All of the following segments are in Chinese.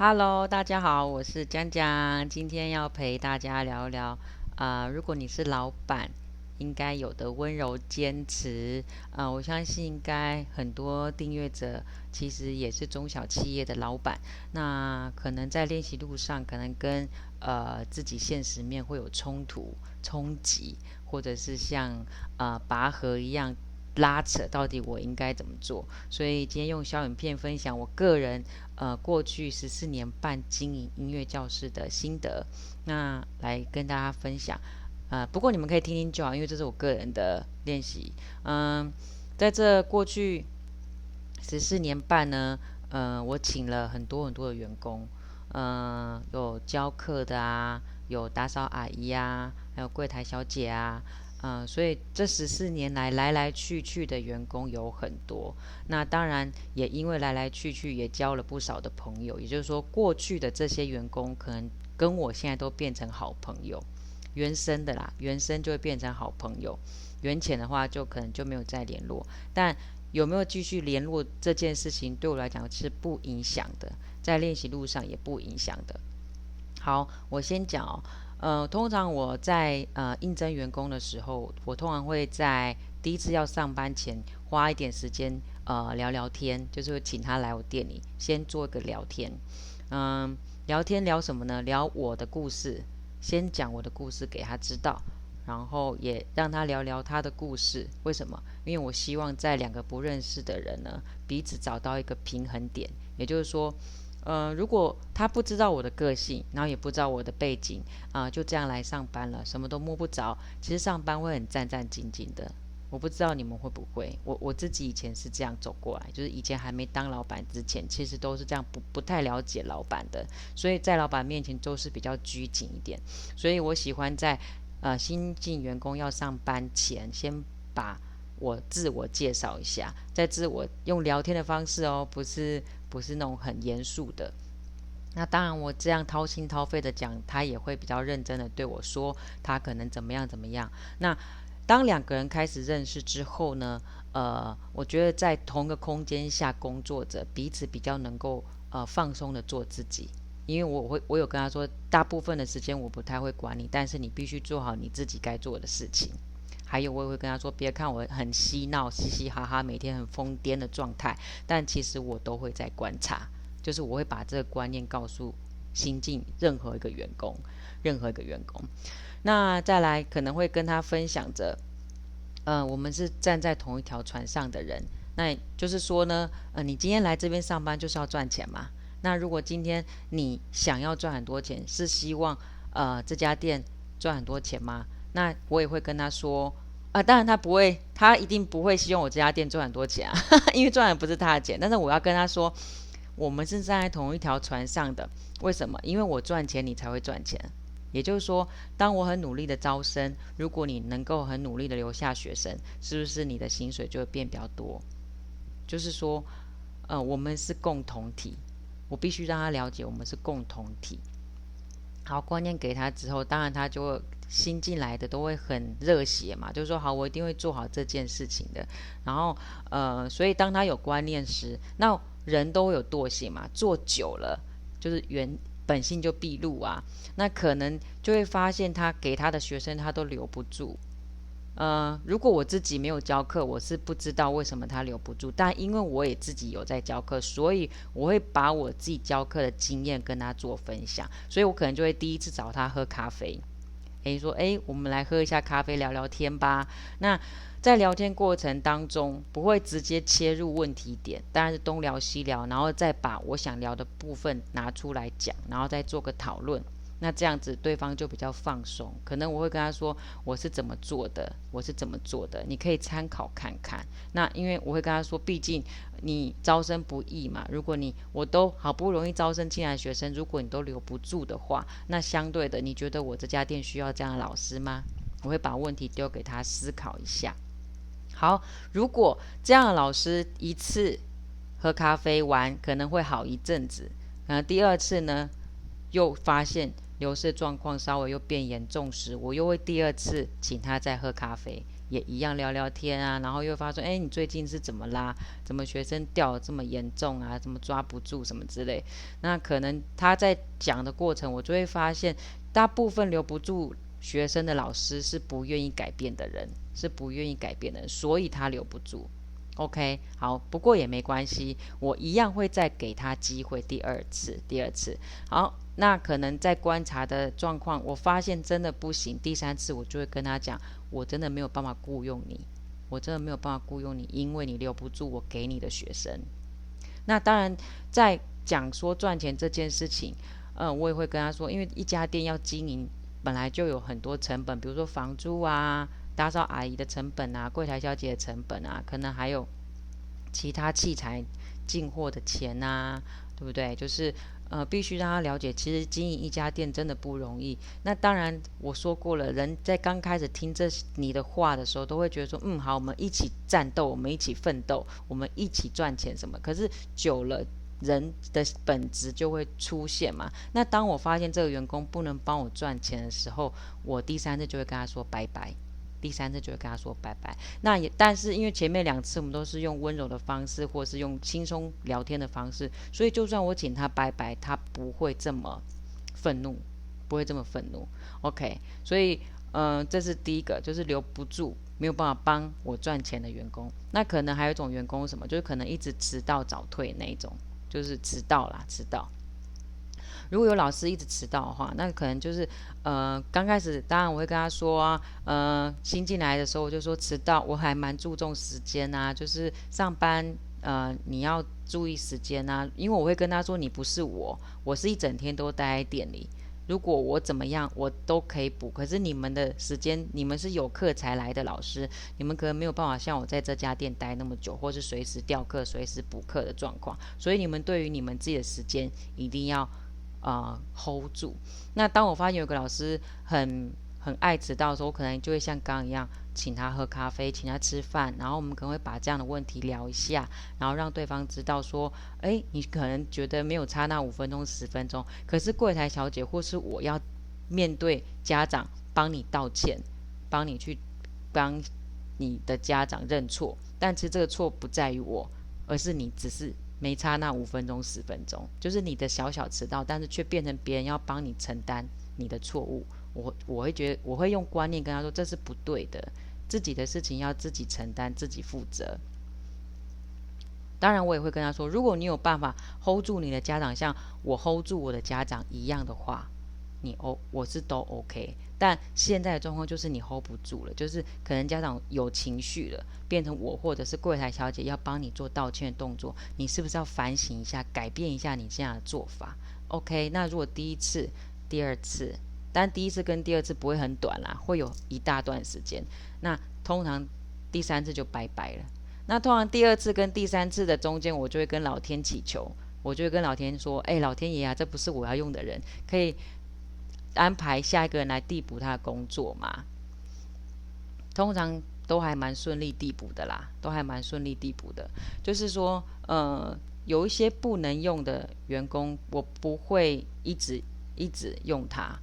Hello，大家好，我是江江，今天要陪大家聊聊，如果你是老板，应该有的温柔坚持，我相信应该很多订阅者其实也是中小企业的老板，那可能在练习路上，可能跟自己现实面会有冲突、冲击，或者是像拔河一样拉扯，到底我应该怎么做？所以今天用小影片分享我个人过去14年半经营音乐教室的心得，那来跟大家分享。不过你们可以听听就好，因为这是我个人的练习。在这过去14年半呢，我请了很多很多的员工，有教课的啊，有打扫阿姨啊，还有柜台小姐啊，所以这14年来来来去去的员工有很多。那当然也因为来来去去，也交了不少的朋友。也就是说，过去的这些员工可能跟我现在都变成好朋友，原生的啦，原生就会变成好朋友。缘浅的话，就可能就没有再联络。但有没有继续联络这件事情，对我来讲是不影响的，在练习路上也不影响的。好，我先讲哦。通常我在应征员工的时候，我通常会在第一次要上班前花一点时间聊聊天，就是会请他来我店里先做一个聊天。嗯，聊天聊什么呢？聊我的故事，先讲我的故事给他知道，然后也让他聊聊他的故事。为什么？因为我希望在两个不认识的人呢，彼此找到一个平衡点。也就是说，如果他不知道我的个性，然后也不知道我的背景，就这样来上班了，什么都摸不着，其实上班会很战战兢兢的。我不知道你们会不会，我自己以前是这样走过来，就是以前还没当老板之前，其实都是这样不太了解老板的，所以在老板面前都是比较拘谨一点。所以我喜欢在新进员工要上班前，先把我自我介绍一下，在自我用聊天的方式哦，不是那种很严肃的。那当然，我这样掏心掏肺的讲，他也会比较认真的对我说，他可能怎么样怎么样。那当两个人开始认识之后呢，我觉得在同一个空间下工作着，彼此比较能够放松的做自己。因为我有跟他说，大部分的时间我不太会管你，但是你必须做好你自己该做的事情。还有，我也会跟他说，别看我很嬉闹、嘻嘻哈哈，每天很疯癫的状态，但其实我都会在观察，就是我会把这个观念告诉新进任何一个员工，任何一个员工。那再来可能会跟他分享着，我们是站在同一条船上的人。那就是说呢，你今天来这边上班就是要赚钱嘛。那如果今天你想要赚很多钱，是希望这家店赚很多钱吗？那我也会跟他说，当然他不会，他一定不会希望我这家店赚很多钱啊，因为赚的不是他的钱。但是我要跟他说，我们是站在同一条船上的。为什么？因为我赚钱，你才会赚钱。也就是说，当我很努力的招生，如果你能够很努力的留下学生，是不是你的薪水就会变比较多？就是说，我们是共同体，我必须让他了解我们是共同体。好，观念给他之后，当然他就会新进来的都会很热血嘛，就是说好，我一定会做好这件事情的。然后所以当他有观念时，那人都会有惰性嘛，做久了就是本性就毕露啊。那可能就会发现他给他的学生他都留不住。如果我自己没有教课，我是不知道为什么他留不住。但因为我也自己有在教课，所以我会把我自己教课的经验跟他做分享。所以我可能就会第一次找他喝咖啡，说我们来喝一下咖啡，聊聊天吧。那在聊天过程当中，不会直接切入问题点，当然是东聊西聊，然后再把我想聊的部分拿出来讲，然后再做个讨论。那这样子对方就比较放松，可能我会跟他说我是怎么做的，我是怎么做的，你可以参考看看。那因为我会跟他说，毕竟你招生不易嘛，如果我都好不容易招生进来的学生，如果你都留不住的话，那相对的，你觉得我这家店需要这样的老师吗？我会把问题丢给他思考一下。好，如果这样的老师一次喝咖啡玩可能会好一阵子，第二次呢又发现流失状况稍微又变严重时，我又会第二次请他再喝咖啡，也一样聊聊天啊，然后又发说，哎，你最近是怎么啦？怎么学生掉得这么严重啊？怎么抓不住什么之类？那可能他在讲的过程，我就会发现，大部分留不住学生的老师是不愿意改变的人，是不愿意改变的人，所以他留不住。OK，好，不过也没关系，我一样会再给他机会，第二次。好，那可能在观察的状况，我发现真的不行，第三次我就会跟他讲，我真的没有办法雇佣你，我真的没有办法雇佣你，因为你留不住我给你的学生。那当然，在讲说赚钱这件事情，我也会跟他说，因为一家店要经营，本来就有很多成本，比如说房租啊、打扫阿姨的成本啊、柜台小姐的成本啊，可能还有其他器材进货的钱啊，对不对？就是必须让他了解，其实经营一家店真的不容易。那当然，我说过了，人在刚开始听你的话的时候，都会觉得说，好，我们一起战斗，我们一起奋斗，我们一起赚钱什么。可是久了，人的本质就会出现嘛。那当我发现这个员工不能帮我赚钱的时候，我第三次就会跟他说拜拜。第三次就会跟他说拜拜。那也，但是因为前面2次我们都是用温柔的方式，或是用轻松聊天的方式，所以就算我请他拜拜，他不会这么愤怒，不会这么愤怒。OK，所以这是第一个，就是留不住，没有办法帮我赚钱的员工。那可能还有一种员工是什么，就是可能一直迟到早退那一种，就是迟到啦，迟到。如果有老师一直迟到的话，那可能就是刚开始当然我会跟他说啊，新进来的时候我就说迟到，我还蛮注重时间啊，就是上班你要注意时间啊，因为我会跟他说你不是我是一整天都待在店里。如果我怎么样，我都可以补。可是你们的时间，你们是有课才来的老师，你们可能没有办法像我在这家店待那么久，或是随时调课、随时补课的状况。所以你们对于你们自己的时间一定要hold 住。那当我发现有个老师很爱迟到的时候，我可能就会像刚刚一样，请他喝咖啡，请他吃饭，然后我们可能会把这样的问题聊一下，然后让对方知道说，哎，你可能觉得没有差那5分钟、10分钟，可是柜台小姐或是我要面对家长帮你道歉，帮你去帮你的家长认错，但其实这个错不在于我，而是你只是没差那5分钟、10分钟，就是你的小小迟到，但是却变成别人要帮你承担你的错误。我会觉得，我会用观念跟他说，这是不对的，自己的事情要自己承担，自己负责。当然，我也会跟他说，如果你有办法 hold 住你的家长，像我 hold 住我的家长一样的话，我是都 OK。但现在的状况就是你 hold 不住了，就是可能家长有情绪了，变成我或者是柜台小姐要帮你做道歉的动作，你是不是要反省一下，改变一下你这样的做法 ？OK，那如果第一次、第二次，但第一次跟第二次不会很短啦，会有一大段时间。那通常第三次就拜拜了。那通常第二次跟第三次的中间，我就会跟老天祈求，我就会跟老天说：“哎，老天爷啊，这不是我要用的人，可以安排下一个人来递补他的工作嘛？”通常都还蛮顺利递补的啦，都还蛮顺利递补的。就是说，有一些不能用的员工，我不会一直用他。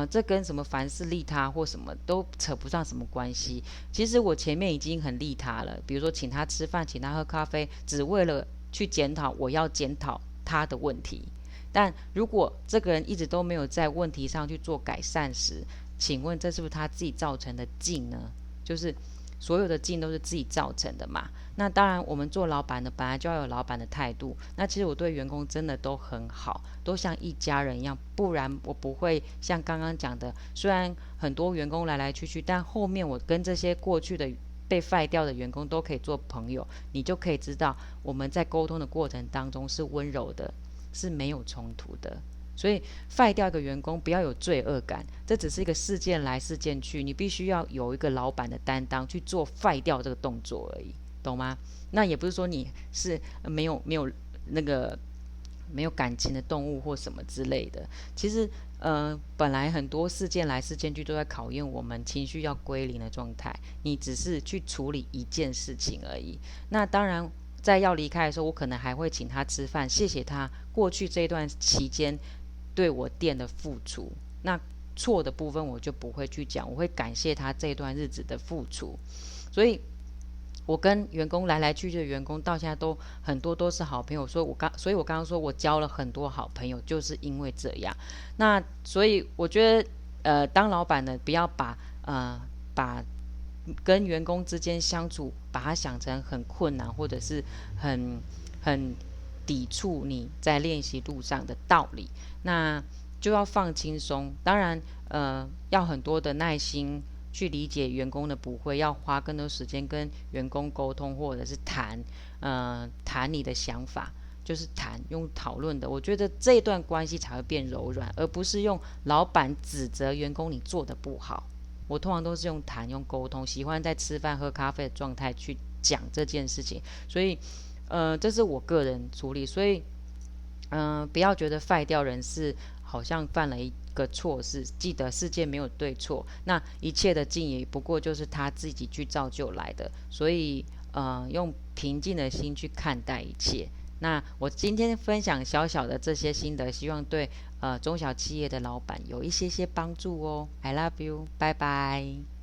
这跟什么凡事利他或什么都扯不上什么关系。其实我前面已经很利他了，比如说请他吃饭，请他喝咖啡，只为了去检讨我要检讨他的问题。但如果这个人一直都没有在问题上去做改善时，请问这是不是他自己造成的境呢？就是所有的境都是自己造成的嘛。那当然，我们做老板的本来就要有老板的态度。那其实我对员工真的都很好，都像一家人一样，不然我不会像刚刚讲的，虽然很多员工来来去去，但后面我跟这些过去的被废掉的员工都可以做朋友，你就可以知道我们在沟通的过程当中是温柔的，是没有冲突的。所以废掉一个员工不要有罪恶感，这只是一个事件来事件去，你必须要有一个老板的担当去做废掉这个动作而已，懂吗？那也不是说你是没有那个没有感情的动物或什么之类的。其实本来很多事件来事件去都在考验我们情绪要归零的状态，你只是去处理一件事情而已。那当然在要离开的时候，我可能还会请他吃饭，谢谢他过去这一段期间对我店的付出。那错的部分我就不会去讲，我会感谢他这段日子的付出。所以我跟员工来来去去的员工到现在都很多都是好朋友，所以我刚刚说我交了很多好朋友，就是因为这样。那所以我觉得，当老板呢，不要把跟员工之间相处，把它想成很困难，或者是很抵触你在练习路上的道理，那就要放轻松。当然，要很多的耐心去理解员工的不会，要花更多时间跟员工沟通，或者是谈你的想法，就是用讨论的。我觉得这一段关系才会变柔软，而不是用老板指责员工你做的不好。我通常都是用用沟通，喜欢在吃饭喝咖啡的状态去讲这件事情，所以这是我个人处理，所以不要觉得废掉人是好像犯了一个错事，记得世界没有对错，那一切的境也不过就是他自己去造就来的，所以用平静的心去看待一切。那我今天分享小小的这些心得，希望对中小企业的老板有一些帮助哦。I love you，拜拜。